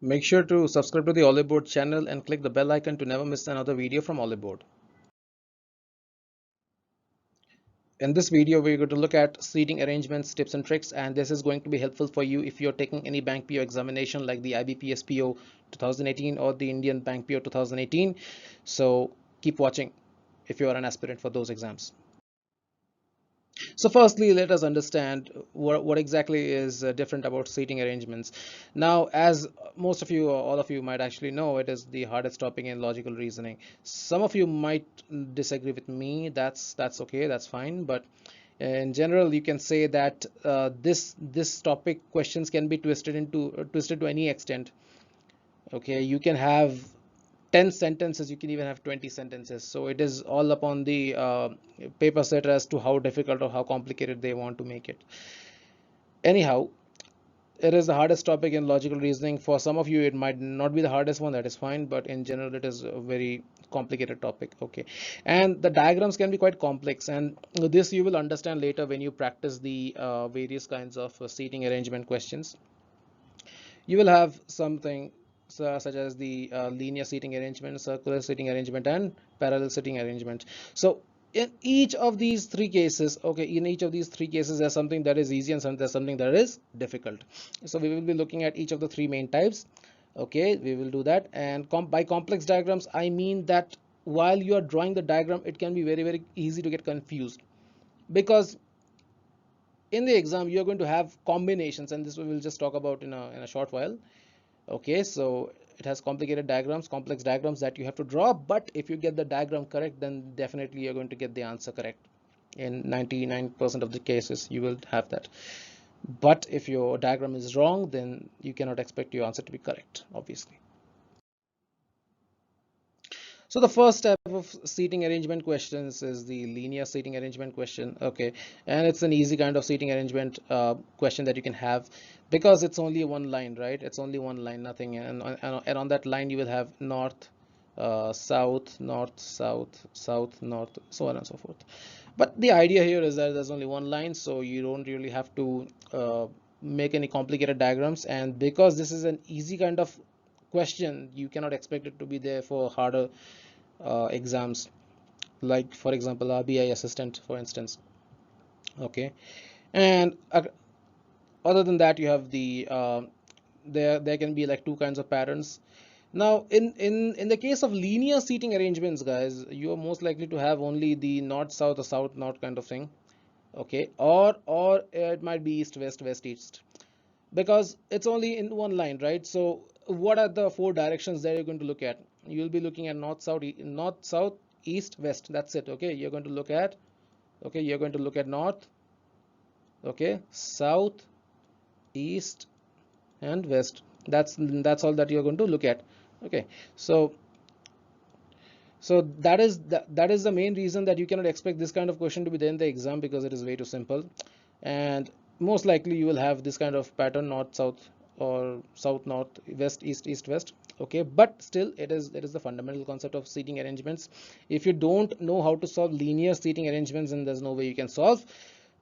Make sure to subscribe to the Olive Board channel and click the bell icon to never miss another video from Olive Board. In this video, we're going to look at seating arrangements, tips and tricks, and this is going to be helpful for you if you're taking any bank PO examination like the IBPS PO 2018 or the Indian Bank PO 2018. So keep watching if you are an aspirant for those exams. So firstly, let us understand what exactly is different about seating arrangements. Now, as most of you or all of you might actually know, it is the hardest topic in logical reasoning. Some of you might disagree with me. That's okay. That's fine. But in general, you can say that this topic questions can be twisted to any extent. Okay, you can have 10 sentences, you can even have 20 sentences. So it is all upon the paper setter as to how difficult or how complicated they want to make it. Anyhow, it is the hardest topic in logical reasoning. For some of you, it might not be the hardest one, that is fine, but in general, it is a very complicated topic. Okay, and the diagrams can be quite complex, and this you will understand later when you practice the various kinds of seating arrangement questions. You will have something such as the linear seating arrangement, circular seating arrangement, and parallel seating arrangement. So in each of these three cases, okay, in each of these three cases, there's something that is easy and there's something that is difficult. So we will be looking at each of the three main types. Okay, we will do that. And by complex diagrams, I mean that while you are drawing the diagram, it can be very, very easy to get confused, because in the exam you're going to have combinations, and this we will just talk about in a short while. Okay, so it has complicated diagrams, complex diagrams that you have to draw, but if you get the diagram correct, then definitely you're going to get the answer correct. In 99% of the cases you will have that. But if your diagram is wrong, then you cannot expect your answer to be correct, obviously. So the first type of seating arrangement questions is the linear seating arrangement question. Okay, and it's an easy kind of seating arrangement question that you can have, because it's only one line, right? It's only one line, nothing, and on that line you will have north, south, north, south, south, north, so on and so forth. But the idea here is that there's only one line, so you don't really have to make any complicated diagrams. And because this is an easy kind of question, you cannot expect it to be there for harder exams, like for example RBI assistant, for instance. Okay, and other than that, you have the there can be like two kinds of patterns. Now in the case of linear seating arrangements, guys, you are most likely to have only the north south or south north kind of thing. Okay, or it might be east west west east, because it's only in one line, right? So what are the four directions that you're going to look at? You'll be looking at north south east west. That's it. Okay, you're going to look at, okay, you're going to look at north, okay, south, east, and west. That's all that you're going to look at. Okay, so that is the main reason that you cannot expect this kind of question to be there in the exam, because it is way too simple. And most likely you will have this kind of pattern, north south or south north west east east west. Okay, but still it is the fundamental concept of seating arrangements. If you don't know how to solve linear seating arrangements, then there's no way you can solve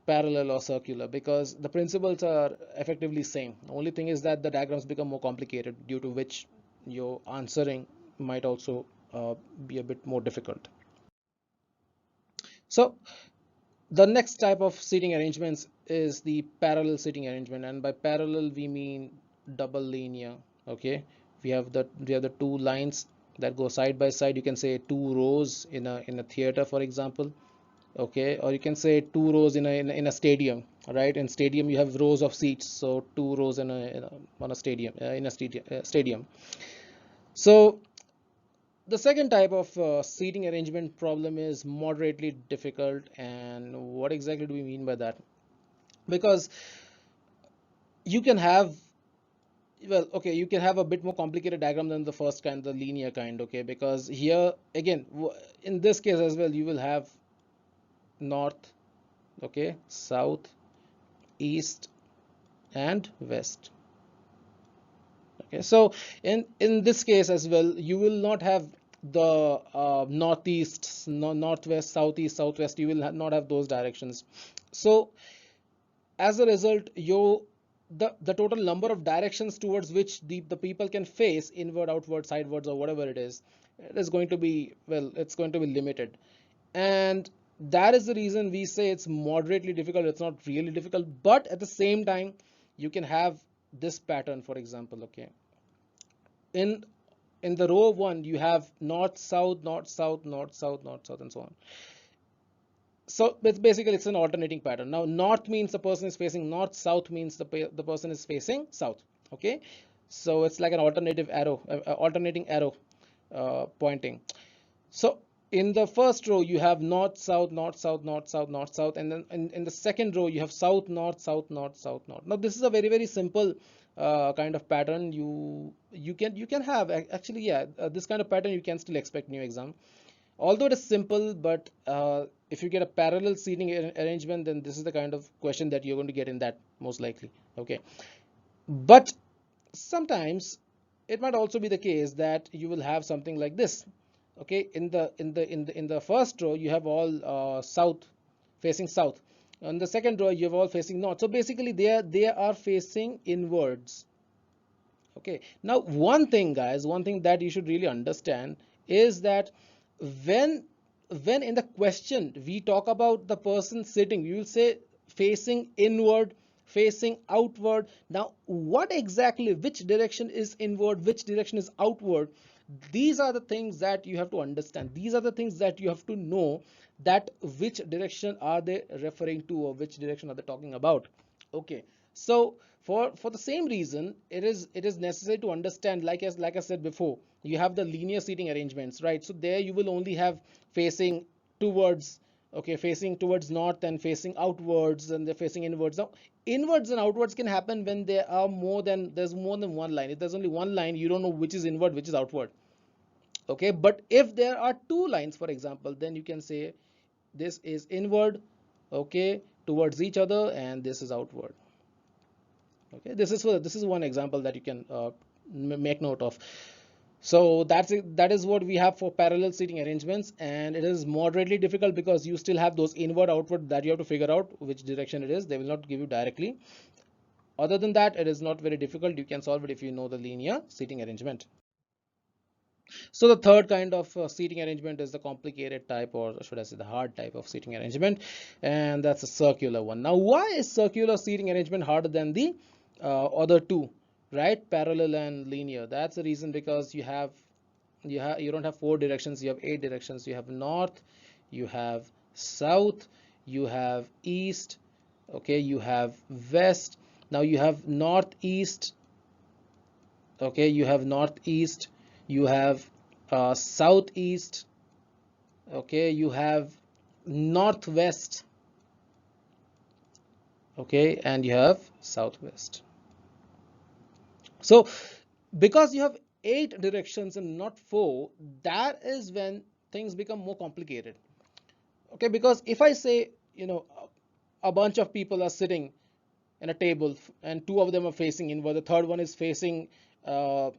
parallel or circular, because the principles are effectively same. The only thing is that the diagrams become more complicated, due to which your answering might also be a bit more difficult. So the next type of seating arrangements is the parallel seating arrangement, and by parallel we mean double linear. Okay, we have the two lines that go side by side. You can say two rows in a theater, for example. Okay, or you can say two rows in a stadium, right? In stadium you have rows of seats, so two rows on a stadium, stadium. So the second type of seating arrangement problem is moderately difficult. And what exactly do we mean by that? Because you can have, well, okay, you can have a bit more complicated diagram than the first kind, the linear kind. Okay, because here again, in this case as well, you will have north, okay, south, east, and west. Okay, so in this case as well, you will not have the northeast, northwest, southeast, southwest. You will not have those directions. So as a result, the total number of directions towards which the people can face, inward, outward, sidewards, or whatever it is going to be, well, it's going to be limited. And that is the reason we say it's moderately difficult. It's not really difficult, but at the same time, you can have this pattern, for example. Okay, in in the row one, you have north, south, north, south, north, south, north, south, and so on. So it's basically, it's an alternating pattern. Now north means the person is facing north, south means the person is facing south. Okay, so it's like an alternative arrow, alternating arrow pointing. So in the first row you have north, south, north, south, north, south, north, south, and then in the second row you have south, north, south, north, south, north. Now this is a very simple kind of pattern. You can have actually, yeah, this kind of pattern you can still expect new exam, although it is simple. But if you get a parallel seating arrangement, then this is the kind of question that you're going to get in that, most likely. Okay, but sometimes it might also be the case that you will have something like this. Okay, in the first row you have all south, facing south. On the second row you have all facing north. So basically they are facing inwards. Okay, now one thing, guys, one thing that you should really understand is that when when in the question we talk about the person sitting, you will say facing inward, facing outward. Now what exactly, which direction is inward, which direction is outward? These are the things that you have to understand. These are the things that you have to know, that which direction are they referring to, or which direction are they talking about. Okay, so for the same reason, it is necessary to understand, like I said before, you have the linear seating arrangements, right? So there you will only have facing towards, okay, facing towards north, and facing outwards, and they're facing inwards. Now inwards and outwards can happen when there's more than one line. If there's only one line, you don't know which is inward, which is outward. Okay, but if there are two lines, for example, then you can say this is inward, okay, towards each other, and this is outward. Okay, this is one example that you can make note of. So that's it. That is what we have for parallel seating arrangements, and it is moderately difficult because you still have those inward, outward that you have to figure out which direction it is. They will not give you directly. Other than that, it is not very difficult. You can solve it if you know the linear seating arrangement. So the third kind of seating arrangement is the complicated type, or should I say the hard type of seating arrangement, and that's a circular one. Now why is circular seating arrangement harder than the other two, right? Parallel and linear. That's the reason, because you don't have four directions, you have eight directions. You have north, you have south, you have east, okay, you have west. Now you have northeast, okay, you have northeast, you have southeast, okay, you have northwest, okay, and you have southwest. So because you have eight directions and not four, that is when things become more complicated. Okay, because if I say, a bunch of people are sitting in a table, and two of them are facing inward, the third one is facing uh,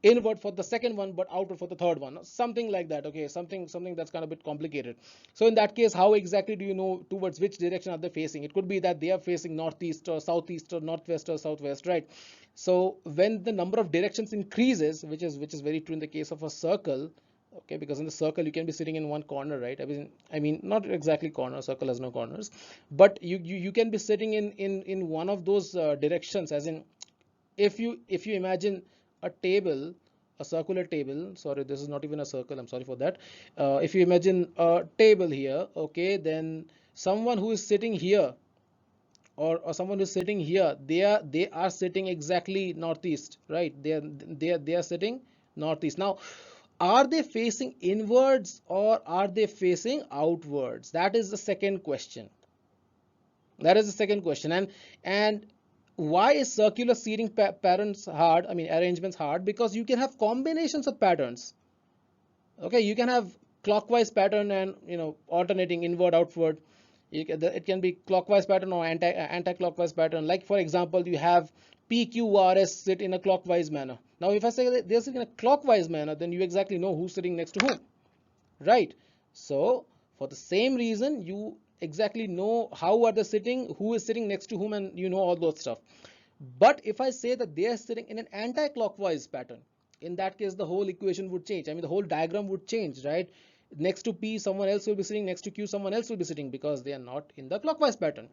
inward for the second one, but outward for the third one, something like that. Okay, something that's kind of a bit complicated. So in that case, how exactly do you know towards which direction are they facing? It could be that they are facing northeast or southeast or northwest or southwest, right? So when the number of directions increases, which is very true in the case of a circle. Okay, because in the circle you can be sitting in one corner, right? I mean not exactly corner, circle has no corners, but you can be sitting in one of those directions, as in, if you imagine a table, a circular table. Sorry, this is not even a circle, I'm sorry for that. If you imagine a table here, okay, then someone who is sitting here, or someone who's sitting here, they are sitting exactly northeast, right? They are sitting northeast. Now are they facing inwards, or are they facing outwards? That is the second question. That is the second question. And why is circular seating patterns hard? I mean arrangements hard, because you can have combinations of patterns. Okay, you can have clockwise pattern, and alternating inward, outward. It can be clockwise pattern or anti-clockwise pattern. Like for example, you have PQRS sit in a clockwise manner. Now if I say that they're sitting in a clockwise manner, then you exactly know who's sitting next to whom, right? So for the same reason, you exactly know how are they sitting, who is sitting next to whom, and you know all those stuff. But if I say that they are sitting in an anti-clockwise pattern, in that case, the whole equation would change. I mean, the whole diagram would change, right? Next to P, someone else will be sitting. Next to Q, someone else will be sitting because they are not in the clockwise pattern.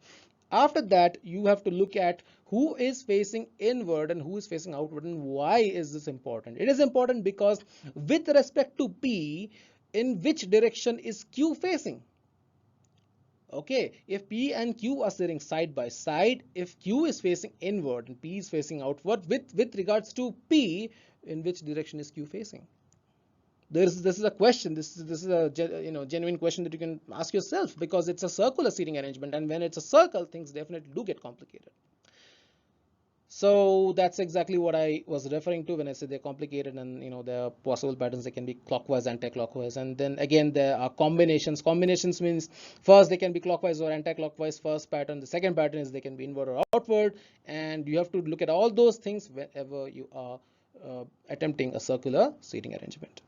After that, you have to look at who is facing inward and who is facing outward. And why is this important? It is important because with respect to P, in which direction is Q facing? Okay, if P and Q are sitting side by side, if Q is facing inward and P is facing outward, with regards to P, in which direction is Q facing? This is a question. This is a genuine question that you can ask yourself, because it's a circular seating arrangement, and when it's a circle, things definitely do get complicated. So that's exactly what I was referring to when I said they're complicated, and there are possible patterns. They can be clockwise, anti-clockwise, and then again there are combinations. Combinations means first they can be clockwise or anti-clockwise, first pattern. The second pattern is they can be inward or outward, and you have to look at all those things whenever you are attempting a circular seating arrangement.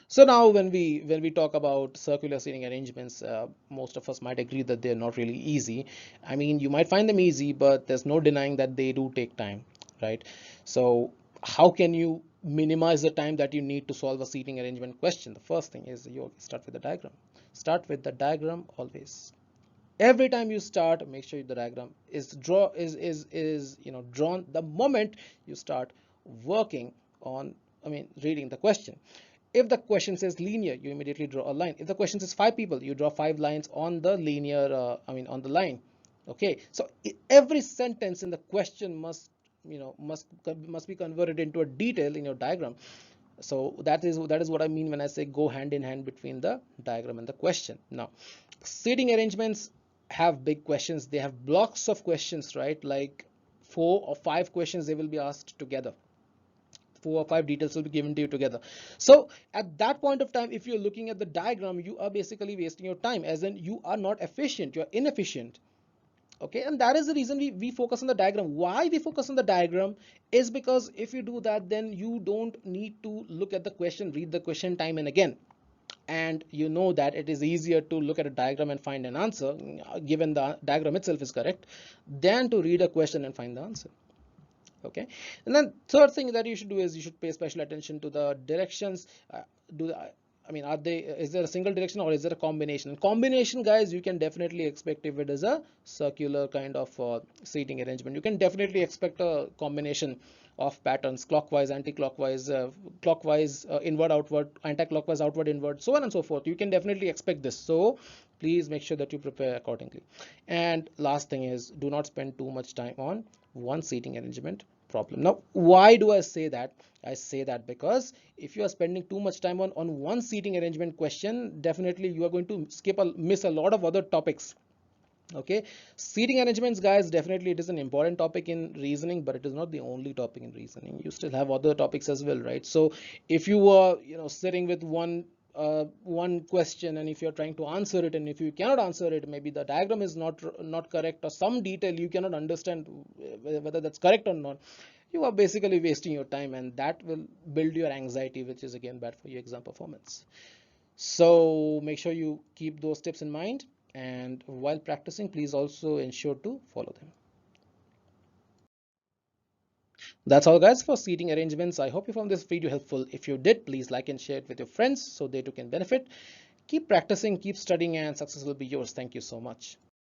So now when we talk about circular seating arrangements, most of us might agree that they're not really easy. I mean, you might find them easy, but there's no denying that they do take time, right? So how can you minimize the time that you need to solve a seating arrangement question? The first thing is you start with the diagram. Start with the diagram always. Every time you start, make sure the diagram is drawn the moment you start working on, I mean, reading the question. If the question says linear, you immediately draw a line. If the question says 5 people, you draw 5 lines on the linear, on the line. Okay, so every sentence in the question must, must be converted into a detail in your diagram. So that is what I mean when I say go hand in hand between the diagram and the question. Now, seating arrangements have big questions. They have blocks of questions, right? Like 4 or 5 questions they will be asked together. 4 or 5 details will be given to you together. So at that point of time, if you're looking at the diagram, you are basically wasting your time, as in you are not efficient, you're inefficient. Okay, and that is the reason we focus on the diagram. Why we focus on the diagram is because if you do that, then you don't need to look at the question, read the question time and again. And you know that it is easier to look at a diagram and find an answer, given the diagram itself is correct, than to read a question and find the answer. Okay, and then third thing that you should do is you should pay special attention to the directions. Do the, I mean, is there a single direction or is there a combination? Combination, guys, you can definitely expect if it is a circular kind of seating arrangement. You can definitely expect a combination of patterns: clockwise, anti-clockwise, clockwise, inward, outward, anti-clockwise, outward, inward, so on and so forth. You can definitely expect this. So please make sure that you prepare accordingly. And last thing is, do not spend too much time on one seating arrangement problem. Now, why do I say that? I say that because if you are spending too much time on one seating arrangement question, definitely you are going to miss a lot of other topics. Okay, seating arrangements, guys, definitely it is an important topic in reasoning, but it is not the only topic in reasoning. You still have other topics as well, right? So if you are sitting with one question, and if you're trying to answer it, and if you cannot answer it, maybe the diagram is not correct, or some detail you cannot understand whether that's correct or not, you are basically wasting your time, and that will build your anxiety, which is again bad for your exam performance. So make sure you keep those tips in mind, and while practicing, please also ensure to follow them. That's all, guys, for seating arrangements. I hope you found this video helpful. If you did, please like and share it with your friends so they too can benefit. Keep practicing, keep studying, and success will be yours. Thank you so much.